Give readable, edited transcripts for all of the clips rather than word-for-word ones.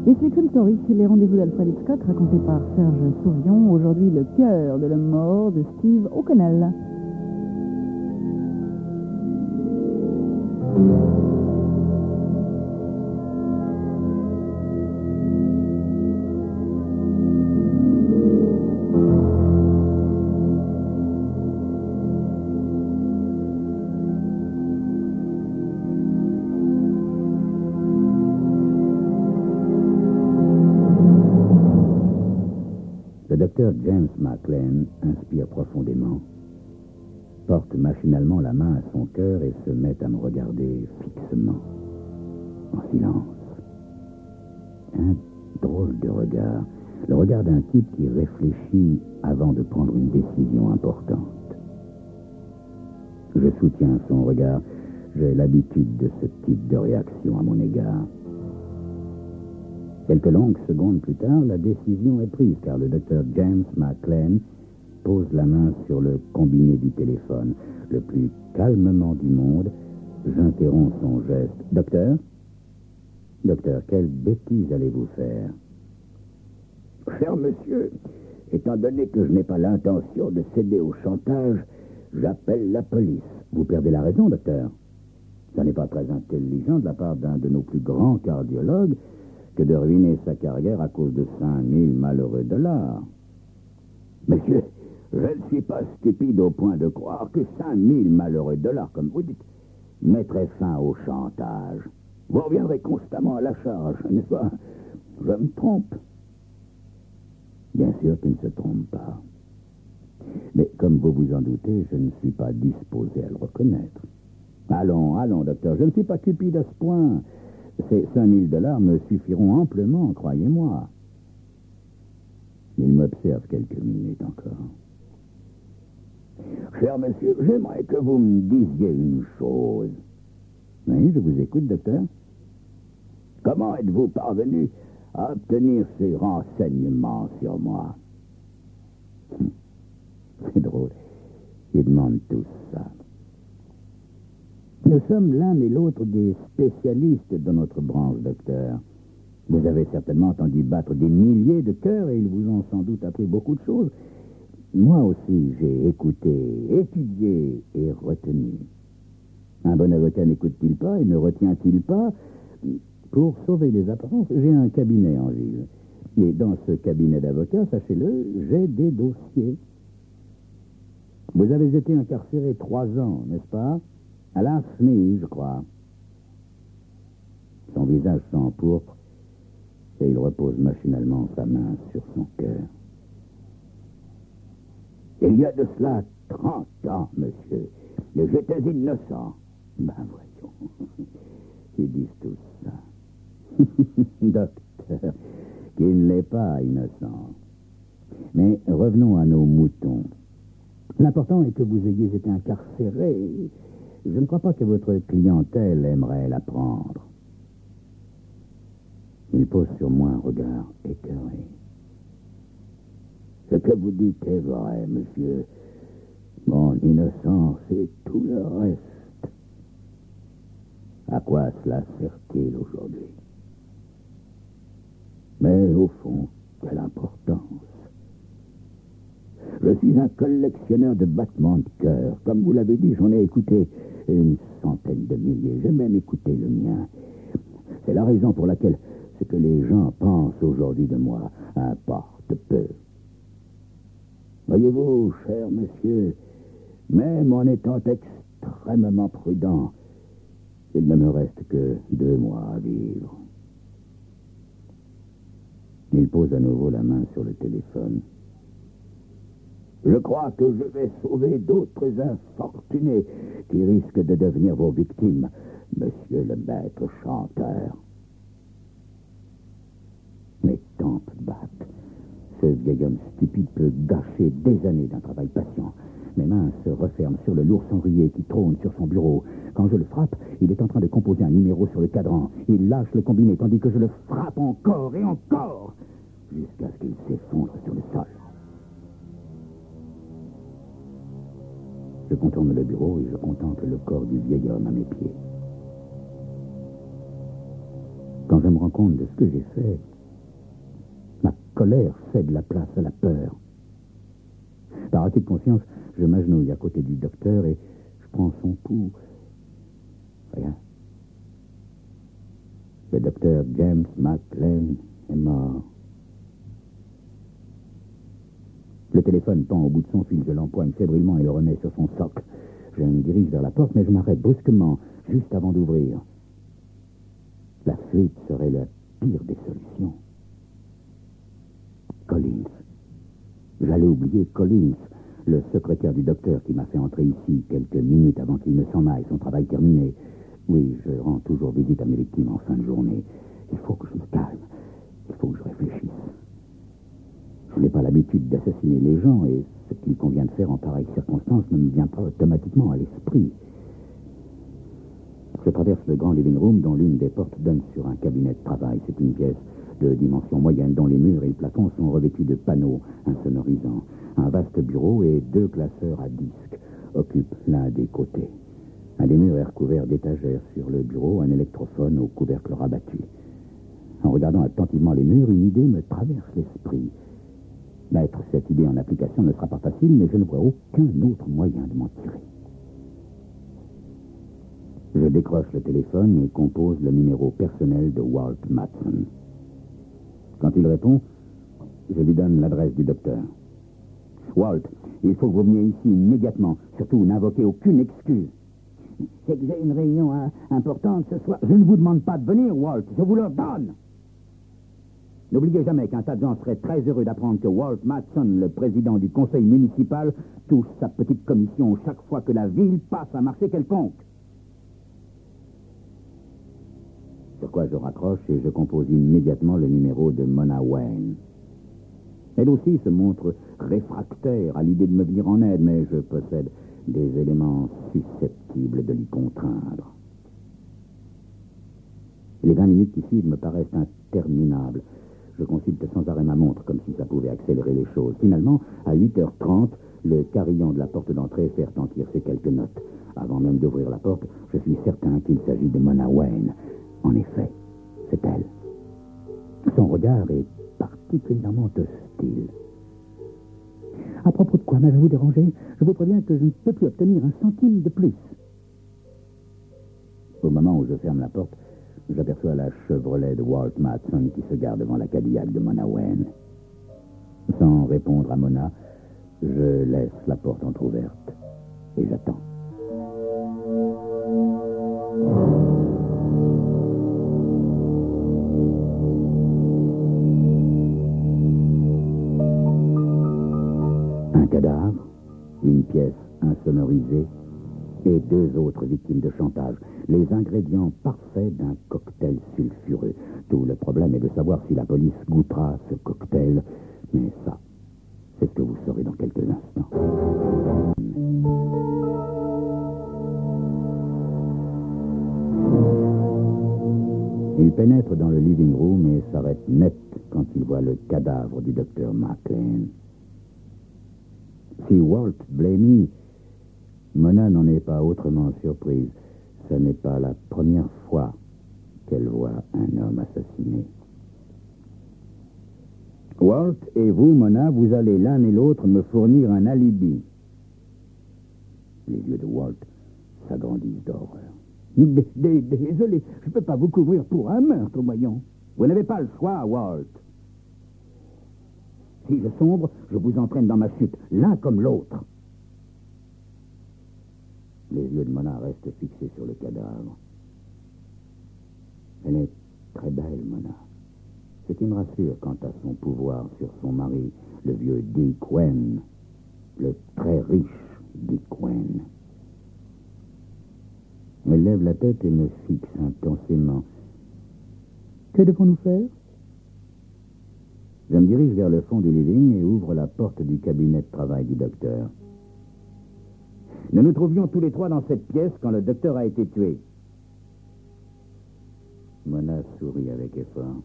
Et c'est Crime Story, les rendez-vous d'Alfred Hitchcock racontés par Serge Sourion. Aujourd'hui, le cœur de l'homme mort de Steve O'Connell. Le docteur James McClane inspire profondément, porte machinalement la main à son cœur et se met à me regarder fixement, en silence. Un drôle de regard, le regard d'un type qui réfléchit avant de prendre une décision importante. Je soutiens son regard, j'ai l'habitude de ce type de réaction à mon égard. Quelques longues secondes plus tard, la décision est prise car le docteur James McClane pose la main sur le combiné du téléphone. Le plus calmement du monde, j'interromps son geste. Docteur, quelle bêtise allez-vous faire? Cher monsieur, étant donné que je n'ai pas l'intention de céder au chantage, j'appelle la police. Vous perdez la raison, docteur. Ce n'est pas très intelligent de la part d'un de nos plus grands cardiologues que de ruiner sa carrière à cause de 5000 malheureux dollars. Monsieur, je ne suis pas stupide au point de croire que 5000 malheureux dollars, comme vous dites, mettraient fin au chantage. Vous reviendrez constamment à la charge, n'est-ce pas? Je me trompe. Bien sûr qu'il ne se trompe pas. Mais comme vous vous en doutez, je ne suis pas disposé à le reconnaître. Allons, docteur, je ne suis pas cupide à ce point. Ces 5000 dollars me suffiront amplement, croyez-moi. Il m'observe quelques minutes encore. Cher monsieur, j'aimerais que vous me disiez une chose. Oui, je vous écoute, docteur. Comment êtes-vous parvenu à obtenir ces renseignements sur moi? C'est drôle. Ils demandent tous ça. Nous sommes l'un et l'autre des spécialistes de notre branche, docteur. Vous avez certainement entendu battre des milliers de cœurs et ils vous ont sans doute appris beaucoup de choses. Moi aussi, j'ai écouté, étudié et retenu. Un bon avocat n'écoute-t-il pas et ne retient-il pas? Pour sauver les apparences, j'ai un cabinet en ville. Et dans ce cabinet d'avocats, sachez-le, j'ai des dossiers. Vous avez été incarcéré 3 ans, n'est-ce pas? À la SNI, je crois. Son visage s'empourpre et il repose machinalement sa main sur son cœur. Il y a de cela 30 ans, monsieur, et j'étais innocent. Ben voyons, ils disent tous ça. Docteur, qu'il n'est pas innocent. Mais revenons à nos moutons. L'important est que vous ayez été incarcéré. Je ne crois pas que votre clientèle aimerait l'apprendre. Il pose sur moi un regard écœuré. Ce que vous dites est vrai, monsieur. Mon innocence et tout le reste. À quoi cela sert-il aujourd'hui? Mais au fond, quelle importance. Je suis un collectionneur de battements de cœur. Comme vous l'avez dit, j'en ai écouté une centaine de milliers. J'ai même écouté le mien. C'est la raison pour laquelle ce que les gens pensent aujourd'hui de moi importe peu. Voyez-vous, cher monsieur, même en étant extrêmement prudent, il ne me reste que 2 mois à vivre. Il pose à nouveau la main sur le téléphone. Je crois que je vais sauver d'autres infortunés qui risquent de devenir vos victimes, monsieur le maître chanteur. Mes tempes battent. Ce vieil homme stupide peut gâcher des années d'un travail patient. Mes mains se referment sur le lourd cendrier qui trône sur son bureau. Quand je le frappe, il est en train de composer un numéro sur le cadran. Il lâche le combiné tandis que je le frappe encore et encore, jusqu'à ce qu'il s'effondre sur le sol. Je contourne le bureau et je contemple le corps du vieil homme à mes pieds. Quand je me rends rends compte de ce que j'ai fait. Ma colère cède la place à la peur. Par acquis de conscience, je m'agenouille à côté du docteur et je prends son pouls. Rien. Le docteur James McLean est mort. Le téléphone pend au bout de son fil. Je l'empoigne fébrilement et le remets sur son socle. Je me dirige vers la porte, mais je m'arrête brusquement, juste avant d'ouvrir. La fuite serait la pire des solutions. Collins. J'allais oublier Collins, le secrétaire du docteur qui m'a fait entrer ici quelques minutes avant qu'il ne s'en aille, son travail terminé. Oui, je rends toujours visite à mes victimes en fin de journée. Il faut que je me calme. Il faut que je réfléchisse. Je n'ai pas l'habitude d'assassiner les gens et ce qu'il convient de faire en pareille circonstance ne me vient pas automatiquement à l'esprit. Je traverse le grand living room dont l'une des portes donne sur un cabinet de travail. C'est une pièce de dimension moyenne dont les murs et le plafond sont revêtus de panneaux insonorisants. Un vaste bureau et 2 classeurs à disques occupent l'un des côtés. Un des murs est recouvert d'étagères. Sur le bureau, un électrophone au couvercle rabattu. En regardant attentivement les murs, une idée me traverse l'esprit. Mettre cette idée en application ne sera pas facile, mais je ne vois aucun autre moyen de m'en tirer. Je décroche le téléphone et compose le numéro personnel de Walt Matson. Quand il répond, je lui donne l'adresse du docteur. Walt, il faut que vous veniez ici immédiatement. Surtout, n'invoquez aucune excuse. C'est que j'ai une réunion importante ce soir. Je ne vous demande pas de venir, Walt. Je vous le donne. N'oubliez jamais qu'un tas de gens serait très heureux d'apprendre que Walt Matson, le président du conseil municipal, touche sa petite commission chaque fois que la ville passe un marché quelconque. Sur quoi je raccroche et je compose immédiatement le numéro de Mona Wayne. Elle aussi se montre réfractaire à l'idée de me venir en aide, mais je possède des éléments susceptibles de l'y contraindre. Les 20 minutes qui suivent me paraissent interminables. Je consulte sans arrêt ma montre, comme si ça pouvait accélérer les choses. Finalement, à 8h30, le carillon de la porte d'entrée fait retentir ces quelques notes. Avant même d'ouvrir la porte, je suis certain qu'il s'agit de Mona Wayne. En effet, c'est elle. Son regard est particulièrement hostile. À propos de quoi m'avez-vous dérangé? Je vous préviens que je ne peux plus obtenir un centime de plus. Au moment où je ferme la porte, j'aperçois la Chevrolet de Walt Matson qui se gare devant la Cadillac de Mona Wayne. Sans répondre à Mona, je laisse la porte entrouverte et j'attends. Un cadavre, une pièce insonorisée et 2 autres victimes de chantage. Les ingrédients parfaits d'un cocktail sulfureux. Tout le problème est de savoir si la police goûtera ce cocktail. Mais ça, c'est ce que vous saurez dans quelques instants. Il pénètre dans le living room et s'arrête net quand il voit le cadavre du docteur McLean. Si Walt Blamey, Mona n'en est pas autrement surprise. Ce n'est pas la première fois qu'elle voit un homme assassiné. Walt et vous, Mona, vous allez l'un et l'autre me fournir un alibi. Les yeux de Walt s'agrandissent d'horreur. Désolé, je ne peux pas vous couvrir pour un meurtre, voyons. Vous n'avez pas le choix, Walt. Si je sombre, je vous entraîne dans ma chute, l'un comme l'autre. Les yeux de Mona restent fixés sur le cadavre. Elle est très belle, Mona. Ce qui me rassure quant à son pouvoir sur son mari, le vieux Dick Wayne, le très riche Dick Wayne. Elle lève la tête et me fixe intensément. Que devons-nous faire? Je me dirige vers le fond du living et ouvre la porte du cabinet de travail du docteur. Nous nous trouvions tous les 3 dans cette pièce quand le docteur a été tué. Mona sourit avec effort.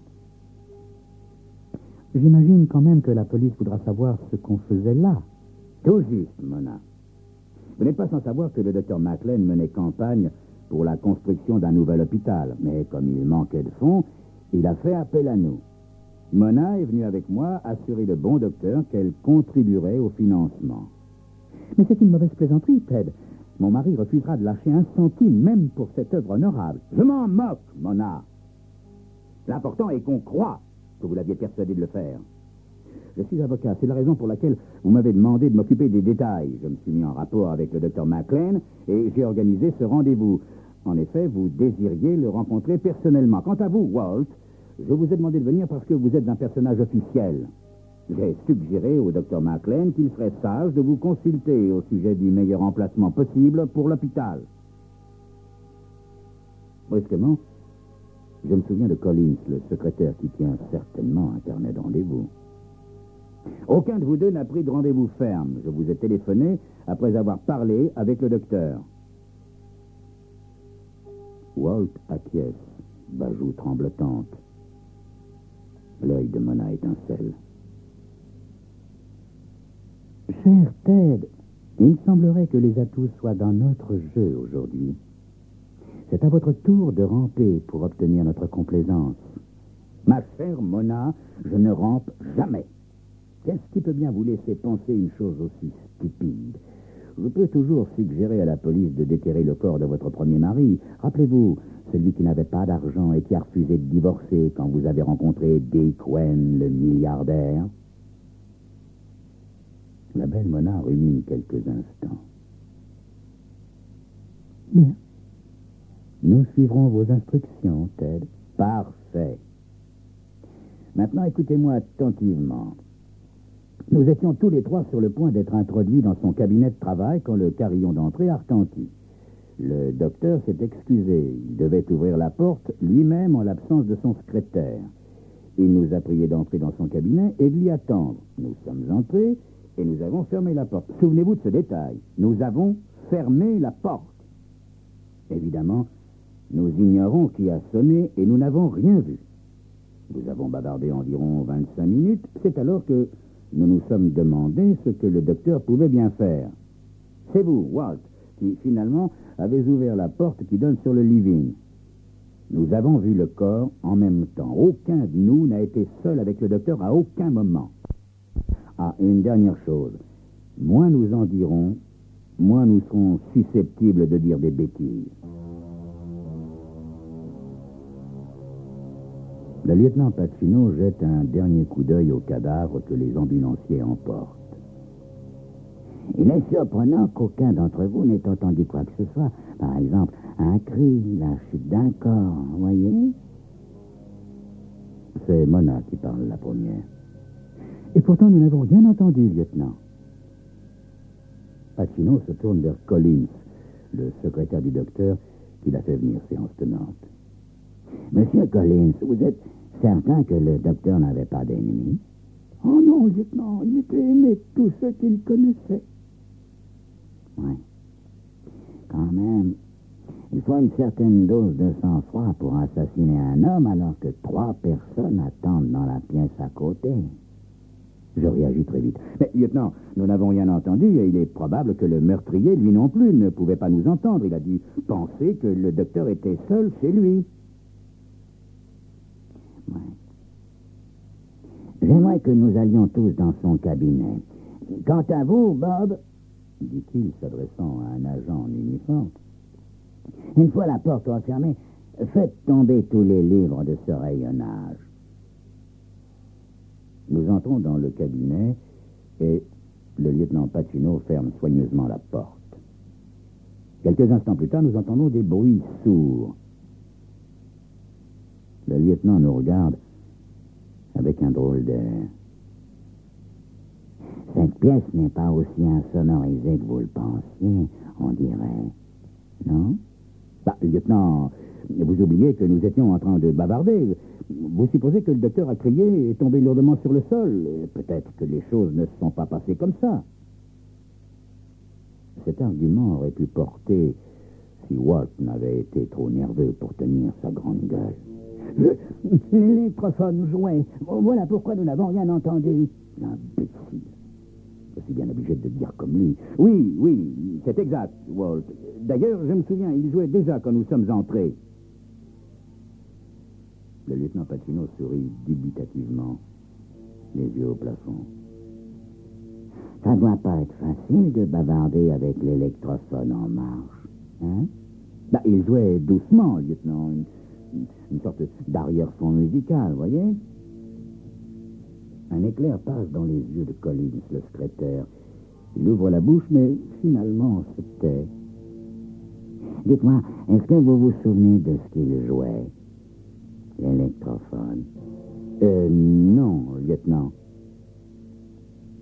J'imagine quand même que la police voudra savoir ce qu'on faisait là. Tout juste, Mona. Vous n'êtes pas sans savoir que le docteur McLean menait campagne pour la construction d'un nouvel hôpital. Mais comme il manquait de fonds, Il a fait appel à nous. Mona est venue avec moi assurer le bon docteur qu'elle contribuerait au financement. Mais c'est une mauvaise plaisanterie, Ted. Mon mari refusera de lâcher un centime, même pour cette œuvre honorable. Je m'en moque, Mona. L'important est qu'on croit que vous l'aviez persuadé de le faire. Je suis avocat, c'est la raison pour laquelle vous m'avez demandé de m'occuper des détails. Je me suis mis en rapport avec le docteur McLean et j'ai organisé ce rendez-vous. En effet, vous désiriez le rencontrer personnellement. Quant à vous, Walt, je vous ai demandé de venir parce que vous êtes un personnage officiel. J'ai suggéré au docteur McLean qu'il serait sage de vous consulter au sujet du meilleur emplacement possible pour l'hôpital. Brusquement, je me souviens de Collins, le secrétaire qui tient certainement un carnet de rendez-vous. Aucun de vous deux n'a pris de rendez-vous ferme. Je vous ai téléphoné après avoir parlé avec le docteur. Walt acquiesce, bajoue tremblotante. L'œil de Mona étincelle. Cher Ted, il me semblerait que les atouts soient dans notre jeu aujourd'hui. C'est à votre tour de ramper pour obtenir notre complaisance. Ma chère Mona, je ne rampe jamais. Qu'est-ce qui peut bien vous laisser penser une chose aussi stupide? Je peux toujours suggérer à la police de déterrer le corps de votre premier mari. Rappelez-vous, celui qui n'avait pas d'argent et qui a refusé de divorcer quand vous avez rencontré Dick Wen, le milliardaire. La belle Mona rumine quelques instants. Bien. Nous suivrons vos instructions, Ted. Parfait. Maintenant, écoutez-moi attentivement. Nous étions tous les trois sur le point d'être introduits dans son cabinet de travail quand le carillon d'entrée a retenti. Le docteur s'est excusé. Il devait ouvrir la porte lui-même en l'absence de son secrétaire. Il nous a prié d'entrer dans son cabinet et de l'y attendre. Nous sommes entrés et nous avons fermé la porte. Souvenez-vous de ce détail. Nous avons fermé la porte. Évidemment, nous ignorons qui a sonné et nous n'avons rien vu. Nous avons bavardé environ 25 minutes. C'est alors que nous nous sommes demandé ce que le docteur pouvait bien faire. C'est vous, Walt, qui finalement avez ouvert la porte qui donne sur le living. Nous avons vu le corps en même temps. Aucun de nous n'a été seul avec le docteur à aucun moment. Ah, une dernière chose. Moins nous en dirons, moins nous serons susceptibles de dire des bêtises. Le lieutenant Pacino jette un dernier coup d'œil au cadavre que les ambulanciers emportent. Il est surprenant qu'aucun d'entre vous n'ait entendu quoi que ce soit. Par exemple, un cri, la chute d'un corps, voyez? C'est Mona qui parle la première. Et pourtant, nous n'avons rien entendu, lieutenant. Pacino se tourne vers Collins, le secrétaire du docteur qui l'a fait venir séance tenante. Monsieur Collins, vous êtes certain que le docteur n'avait pas d'ennemis? Oh non, lieutenant, il était aimé de tous ceux qu'il connaissait. Oui. Quand même, il faut une certaine dose de sang-froid pour assassiner un homme alors que 3 personnes attendent dans la pièce à côté. Je réagis très vite. Mais, lieutenant, nous n'avons rien entendu et il est probable que le meurtrier, lui non plus, ne pouvait pas nous entendre. Il a dû penser que le docteur était seul chez lui. Ouais. J'aimerais que nous allions tous dans son cabinet. Quant à vous, Bob, dit-il, s'adressant à un agent en uniforme, une fois la porte refermée, faites tomber tous les livres de ce rayonnage. Nous entrons dans le cabinet et le lieutenant Pacino ferme soigneusement la porte. Quelques instants plus tard, nous entendons des bruits sourds. Le lieutenant nous regarde avec un drôle d'air. Cette pièce n'est pas aussi insonorisée que vous le pensiez, on dirait. Non? Bah, lieutenant, vous oubliez que nous étions en train de bavarder. Vous supposez que le docteur a crié et est tombé lourdement sur le sol. Peut-être que les choses ne se sont pas passées comme ça. Cet argument aurait pu porter si Walt n'avait été trop nerveux pour tenir sa grande gueule. L'électrophone jouait. Voilà pourquoi nous n'avons rien entendu. L'imbécile. Je suis bien obligé de dire comme lui. Oui, c'est exact, Walt. D'ailleurs, je me souviens, il jouait déjà quand nous sommes entrés. Le lieutenant Pacino sourit dubitativement, les yeux au plafond. Ça doit pas être facile de bavarder avec l'électrophone en marche, hein? Bah, il jouait doucement, lieutenant, une sorte d'arrière-fond musical, voyez? Un éclair passe dans les yeux de Collins, le secrétaire. Il ouvre la bouche, mais finalement se tait. Dites-moi, est-ce que vous vous souvenez de ce qu'il jouait? L'électrophone. Non, lieutenant.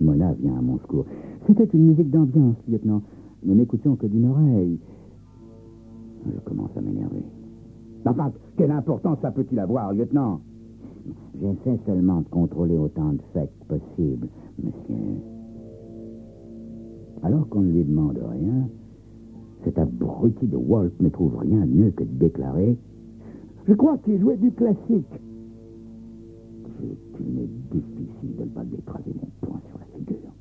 Mona vient à mon secours. C'était une musique d'ambiance, lieutenant. Nous n'écoutions que d'une oreille. Je commence à m'énerver. Enfin, quelle importance ça peut-il avoir, lieutenant? J'essaie seulement de contrôler autant de faits que possible, monsieur. Alors qu'on ne lui demande rien, cet abruti de Walt ne trouve rien de mieux que de déclarer « Je crois qu'il jouait du classique. » Il m'est difficile de ne pas lui écraser mon poing sur la figure.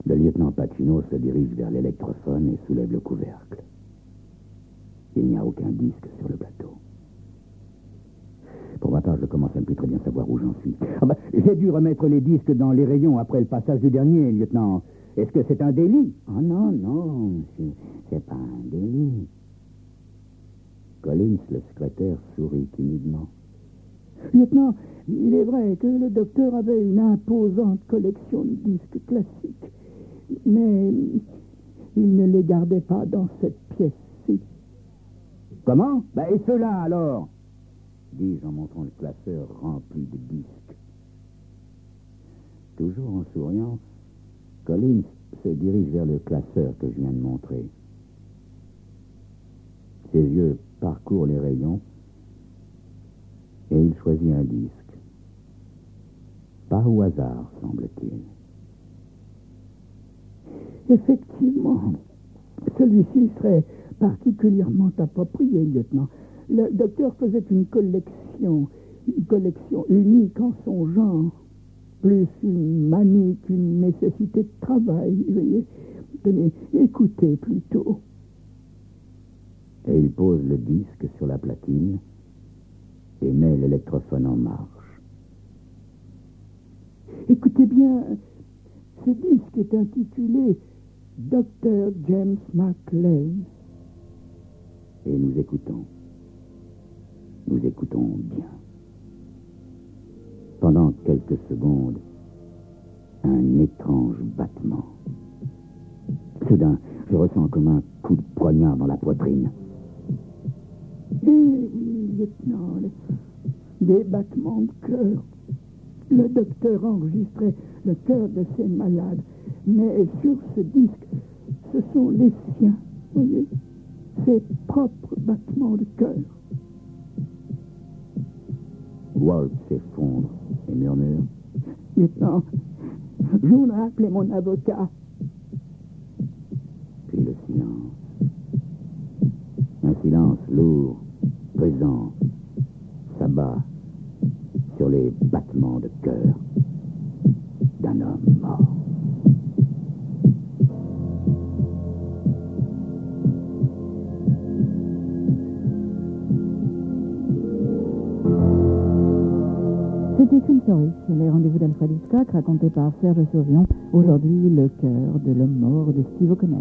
Le lieutenant Pacino se dirige vers l'électrophone et soulève le couvercle. Il n'y a aucun disque sur le plateau. Pour ma part, je commence à ne plus très bien savoir où j'en suis. J'ai dû remettre les disques dans les rayons après le passage du dernier, lieutenant. Est-ce que c'est un délit? Oh non, non, monsieur, c'est pas un délit. Collins, le secrétaire, sourit timidement. Lieutenant, il est vrai que le docteur avait une imposante collection de disques classiques, mais il ne les gardait pas dans cette pièce-ci. Comment? Et ceux-là, alors? Dis-je en montrant le classeur rempli de disques. Toujours en souriant, Collins se dirige vers le classeur que je viens de montrer. Ses yeux parcourent les rayons et il choisit un disque. Pas au hasard, semble-t-il. Effectivement, celui-ci serait particulièrement approprié, lieutenant. Le docteur faisait une collection unique en son genre, plus une manie qu'une nécessité de travail, veuillez. Tenez, écoutez plutôt. Et il pose le disque sur la platine et met l'électrophone en marche. Écoutez bien, ce disque est intitulé Dr. James Macleay. Et nous écoutons. Nous écoutons bien. Pendant quelques secondes, un étrange battement. Soudain, je ressens comme un coup de poignard dans la poitrine. Eh oui, lieutenant, des battements de cœur. Le docteur enregistrait le cœur de ses malades, mais sur ce disque, ce sont les siens, voyez, ses propres battements de cœur. Walt s'effondre et murmure « Lieutenant, je voudrais appeler mon avocat. » Puis le silence. Un silence lourd, pesant, s'abat sur les battements de cœur d'un homme mort. C'était une story, les rendez-vous d'Alfred Hitchcock, raconté par Serge Saurion. Aujourd'hui, le cœur de l'homme mort de Steve O'Connell.